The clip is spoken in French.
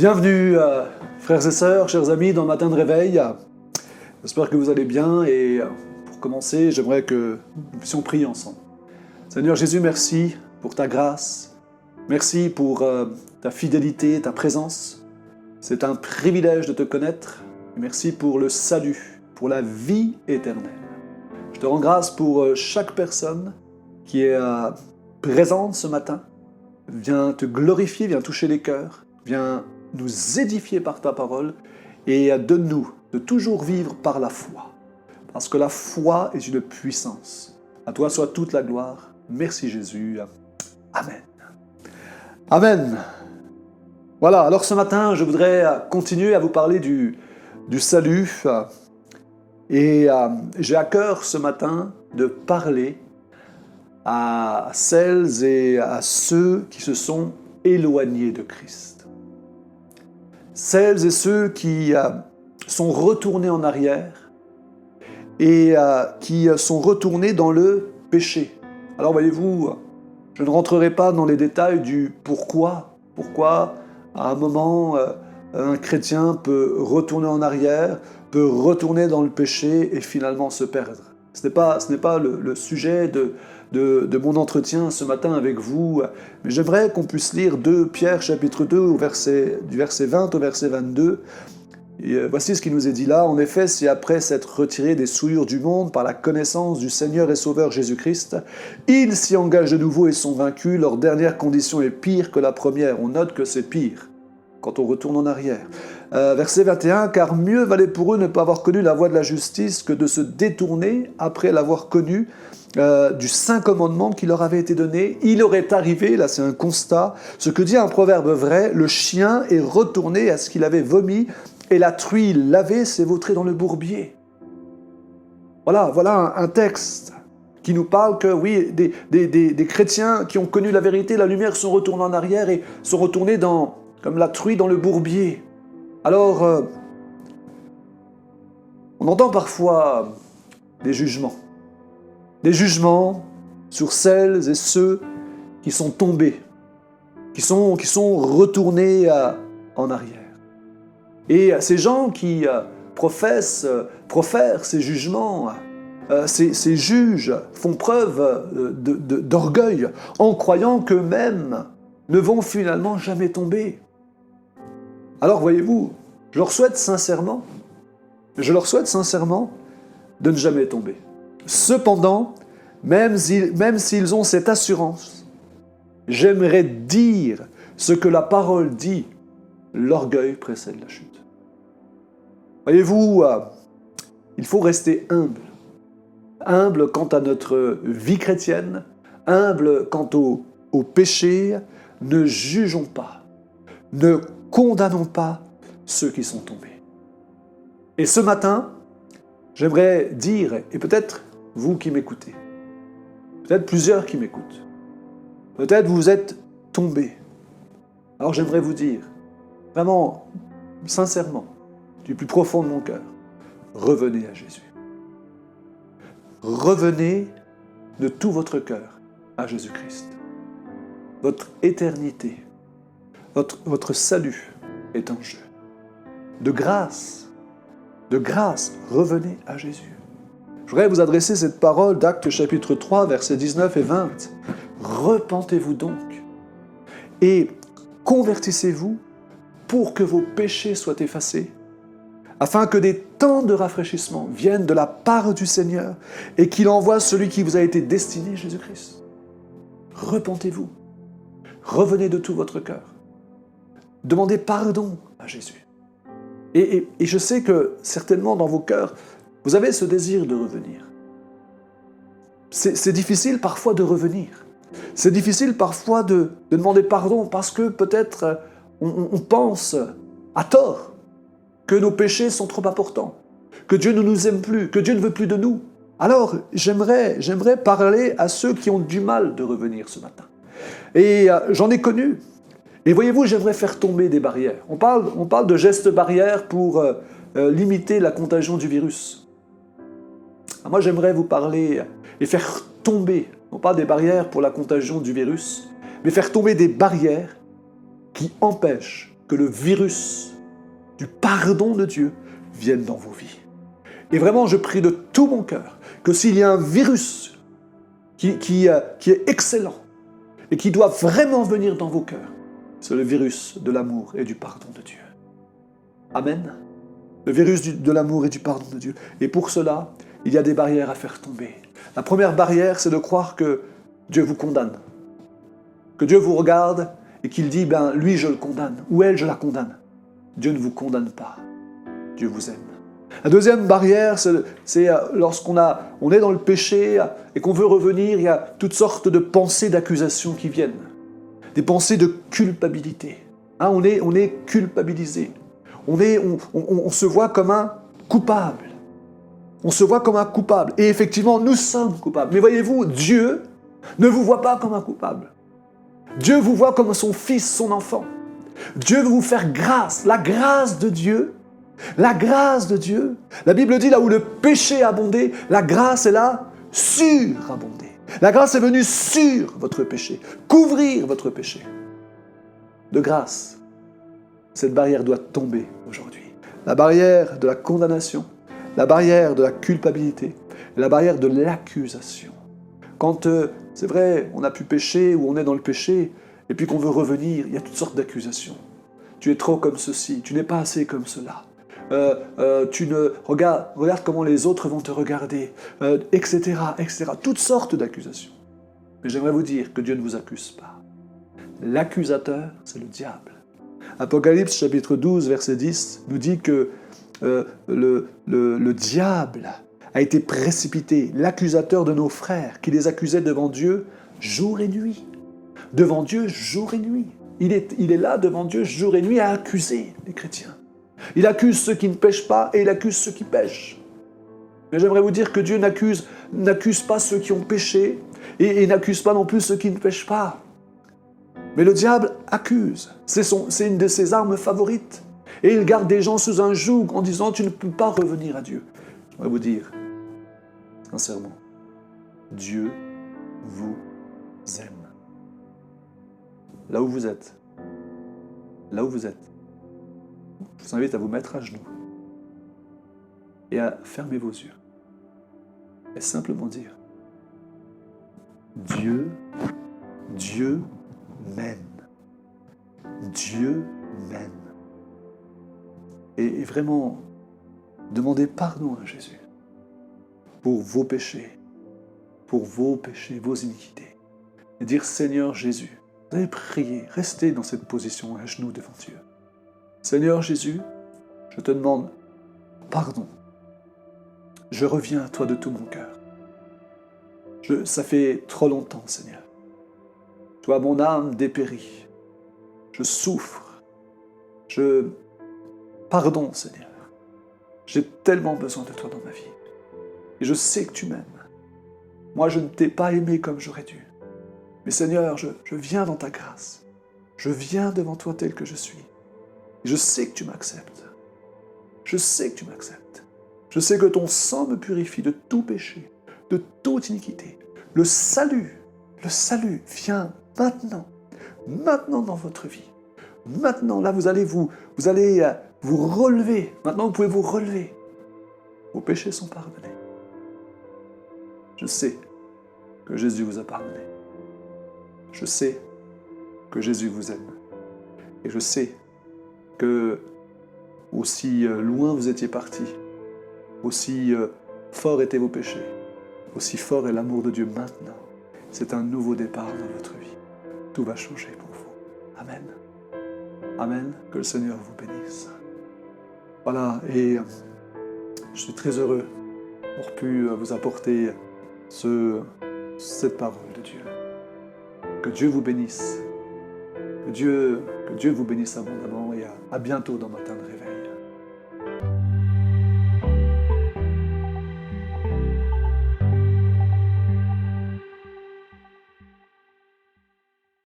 Bienvenue, frères et sœurs, chers amis, dans le matin de réveil. J'espère que vous allez bien et pour commencer, j'aimerais que nous puissions prier ensemble. Seigneur Jésus, merci pour ta grâce. Merci pour ta fidélité, ta présence. C'est un privilège de te connaître. Et merci pour le salut, pour la vie éternelle. Je te rends grâce pour chaque personne qui est présente ce matin. Viens te glorifier, viens toucher les cœurs, viens nous édifier par ta parole et donne-nous de toujours vivre par la foi. Parce que la foi est une puissance. À toi soit toute la gloire. Merci Jésus. Amen. Amen. Voilà, alors ce matin, je voudrais continuer à vous parler du salut. Et j'ai à cœur ce matin de parler à celles et à ceux qui se sont éloignés de Christ. Celles et ceux qui sont retournés en arrière et qui sont retournés dans le péché. Alors voyez-vous, je ne rentrerai pas dans les détails du pourquoi. Pourquoi, à un moment, un chrétien peut retourner en arrière, peut retourner dans le péché et finalement se perdre. Ce n'est pas le sujet de mon entretien ce matin avec vous, mais j'aimerais qu'on puisse lire 2 Pierre chapitre 2 du verset 20 au verset 22. Et voici ce qui nous est dit là. En effet, si après s'être retirés des souillures du monde par la connaissance du Seigneur et Sauveur Jésus-Christ, ils s'y engagent de nouveau et sont vaincus, leur dernière condition est pire que la première. On note que c'est pire quand on retourne en arrière. Verset 21, « Car mieux valait pour eux ne pas avoir connu la voie de la justice que de se détourner après l'avoir connu du saint commandement qui leur avait été donné. Il aurait arrivé, là c'est un constat, ce que dit un proverbe vrai, le chien est retourné à ce qu'il avait vomi et la truie lavée s'est vautrée dans le bourbier. » Voilà un texte qui nous parle que oui, des chrétiens qui ont connu la vérité, la lumière, sont retournés en arrière et sont retournés comme la truie dans le bourbier. Alors, on entend parfois des jugements sur celles et ceux qui sont tombés, qui sont retournés en arrière. Et ces gens qui profèrent ces jugements, ces juges font preuve d'orgueil en croyant qu'eux-mêmes ne vont finalement jamais tomber. Alors voyez-vous, je leur souhaite sincèrement de ne jamais tomber. Cependant, même s'ils ont cette assurance, j'aimerais dire ce que la parole dit, l'orgueil précède la chute. Voyez-vous, il faut rester humble. Humble quant à notre vie chrétienne, humble quant au péché, ne jugeons pas, ne condamnons pas ceux qui sont tombés. Et ce matin, j'aimerais dire, et peut-être vous qui m'écoutez, peut-être plusieurs qui m'écoutent, peut-être vous êtes tombés. Alors j'aimerais vous dire, vraiment, sincèrement, du plus profond de mon cœur, revenez à Jésus. Revenez de tout votre cœur à Jésus-Christ. Votre éternité, votre salut est en jeu. De grâce, revenez à Jésus. Je voudrais vous adresser cette parole d'Actes chapitre 3, versets 19 et 20. Repentez-vous donc et convertissez-vous pour que vos péchés soient effacés, afin que des temps de rafraîchissement viennent de la part du Seigneur et qu'il envoie celui qui vous a été destiné, Jésus-Christ. Repentez-vous. Revenez de tout votre cœur. Demandez pardon à Jésus. Et je sais que certainement dans vos cœurs, vous avez ce désir de revenir. C'est difficile parfois de revenir. C'est difficile parfois de demander pardon parce que peut-être on pense à tort que nos péchés sont trop importants, que Dieu ne nous aime plus, que Dieu ne veut plus de nous. Alors j'aimerais parler à ceux qui ont du mal de revenir ce matin. Et j'en ai connu. Et voyez-vous, j'aimerais faire tomber des barrières. On parle de gestes barrières pour limiter la contagion du virus. Moi, j'aimerais vous parler et faire tomber, non pas des barrières pour la contagion du virus, mais faire tomber des barrières qui empêchent que le virus du pardon de Dieu vienne dans vos vies. Et vraiment, je prie de tout mon cœur que s'il y a un virus qui est excellent et qui doit vraiment venir dans vos cœurs, c'est le virus de l'amour et du pardon de Dieu. Amen. Le virus de l'amour et du pardon de Dieu. Et pour cela, il y a des barrières à faire tomber. La première barrière, c'est de croire que Dieu vous condamne. Que Dieu vous regarde et qu'il dit, lui je le condamne, ou elle je la condamne. Dieu ne vous condamne pas. Dieu vous aime. La deuxième barrière, c'est lorsqu'on est dans le péché et qu'on veut revenir, il y a toutes sortes de pensées d'accusation qui viennent. Des pensées de culpabilité. On est culpabilisé. On se voit comme un coupable. On se voit comme un coupable. Et effectivement, nous sommes coupables. Mais voyez-vous, Dieu ne vous voit pas comme un coupable. Dieu vous voit comme son fils, son enfant. Dieu veut vous faire grâce. La grâce de Dieu. La grâce de Dieu. La Bible dit là où le péché a abondé, la grâce est là surabondée. La grâce est venue sur votre péché, couvrir votre péché. De grâce, cette barrière doit tomber aujourd'hui. La barrière de la condamnation, la barrière de la culpabilité, la barrière de l'accusation. Quand, c'est vrai, on a pu pécher ou on est dans le péché, et puis qu'on veut revenir, il y a toutes sortes d'accusations. Tu es trop comme ceci, tu n'es pas assez comme cela. Regarde comment les autres vont te regarder, etc., etc. Toutes sortes d'accusations. Mais j'aimerais vous dire que Dieu ne vous accuse pas. L'accusateur, c'est le diable. Apocalypse chapitre 12, verset 10, nous dit que le diable a été précipité, l'accusateur de nos frères, qui les accusait devant Dieu jour et nuit. Devant Dieu jour et nuit. Il est là devant Dieu jour et nuit à accuser les chrétiens. Il accuse ceux qui ne pêchent pas et il accuse ceux qui pêchent. Mais j'aimerais vous dire que Dieu n'accuse pas ceux qui ont péché et n'accuse pas non plus ceux qui ne pêchent pas. Mais le diable accuse. C'est une de ses armes favorites. Et il garde des gens sous un joug en disant « tu ne peux pas revenir à Dieu ». J'aimerais vous dire, sincèrement, Dieu vous aime. Là où vous êtes, je vous invite à vous mettre à genoux et à fermer vos yeux et simplement dire Dieu m'aime. Dieu m'aime. Et vraiment, demandez pardon à Jésus pour vos péchés, vos iniquités. Et dire Seigneur Jésus, vous allez prier, restez dans cette position à genoux devant Dieu. Seigneur Jésus, je te demande pardon. Je reviens à toi de tout mon cœur. Ça fait trop longtemps, Seigneur. Toi, mon âme dépérit. Je souffre. Pardon, Seigneur. J'ai tellement besoin de toi dans ma vie. Et je sais que tu m'aimes. Moi, je ne t'ai pas aimé comme j'aurais dû. Mais Seigneur, je viens dans ta grâce. Je viens devant toi tel que je suis. Et je sais que tu m'acceptes. Je sais que tu m'acceptes. Je sais que ton sang me purifie de tout péché, de toute iniquité. Le salut vient maintenant dans votre vie. Maintenant, là, vous allez vous relever. Maintenant, vous pouvez vous relever. Vos péchés sont pardonnés. Je sais que Jésus vous a pardonné. Je sais que Jésus vous aime. Et je sais que aussi loin vous étiez partis, aussi forts étaient vos péchés, aussi fort est l'amour de Dieu maintenant. C'est un nouveau départ dans votre vie. Tout va changer pour vous. Amen. Amen. Que le Seigneur vous bénisse. Voilà, et je suis très heureux d'avoir pu vous apporter cette parole de Dieu. Que Dieu vous bénisse. Que Dieu vous bénisse abondamment et à bientôt dans Matin de Réveil.